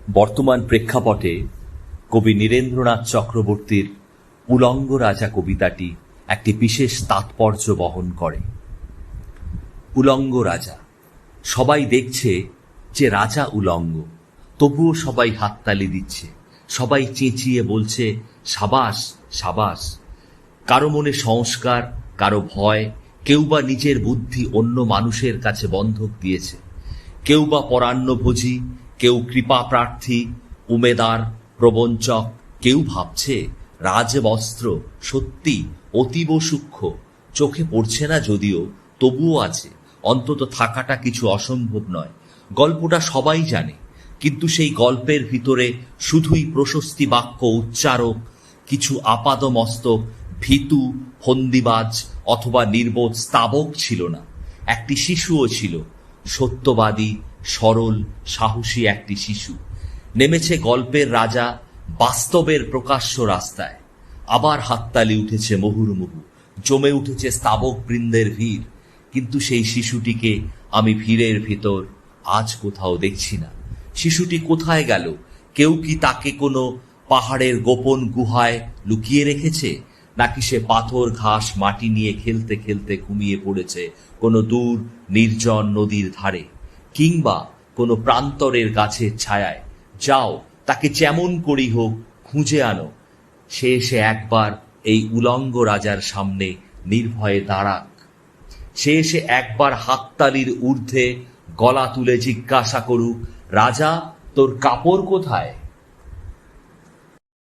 বর্তমান প্রেক্ষাপটে কবি নীরেন্দ্রনাথ চক্রবর্তীর উলঙ্গ রাজা কবিতাটি একটি বিশেষ তাৎপর্য বহন করে। উলঙ্গ রাজা, সবাই দেখছে যে রাজা উলঙ্গ, তবুও সবাই হাততালি দিচ্ছে, সবাই চেঁচিয়ে বলছে সাবাস সাবাস। কারো মনে সংস্কার, কারো ভয়, কেউ বা নিজের বুদ্ধি অন্য মানুষের কাছে বন্ধক দিয়েছে, কেউ বা পরান্নভোজী, কেউ কৃপা প্রার্থী, উমেদার, প্রবঞ্চক, কেউ ভাবছে রাজবস্ত্র সত্যি অতীব সূক্ষ্ম, চোখে পড়ছে না যদিও, তবুও আছে, অন্তত থাকাটা কিছু অসম্ভব নয়। গল্পটা সবাই জানে, কিন্তু সেই গল্পের ভিতরে শুধুই প্রশস্তি বাক্য উচ্চারক, কিছু আপাদমস্তক ভীতু ফন্দিবাজ অথবা নির্বোধ স্তাবক ছিল না। একটি শিশুও ছিল, সত্যবাদী, সরল, সাহসী একটি শিশু। নেমেছে গল্পের রাজা বাস্তবের প্রকাশ্য রাস্তায়। আবার হাততালি উঠেছে মুহুর্মুহু, জমে উঠেছে স্তাবক বৃন্দের ভিড়, কিন্তু সেই শিশুটিকে আমি ভিড়ের ভিতর আজ কোথাও দেখছি না। শিশুটি কোথায় গেল? কেউ কি তাকে কোনো পাহাড়ের গোপন গুহায় লুকিয়ে রেখেছে, নাকি সে পাথর ঘাস মাটি নিয়ে খেলতে খেলতে ঘুমিয়ে পড়েছে কোনো দূর নির্জন নদীর ধারে, কিংবা কোনো প্রান্তরের গাছের ছায়ায়? যাও, তাকে যেমন করি হোক খুঁজে আনো। সে এসে একবার এই উলঙ্গ রাজার সামনে নির্ভয়ে দাঁড়াক। সে এসে একবার হাততালির ঊর্ধ্বে গলা তুলে জিজ্ঞাসা করুক, রাজা, তোর কাপড় কোথায়?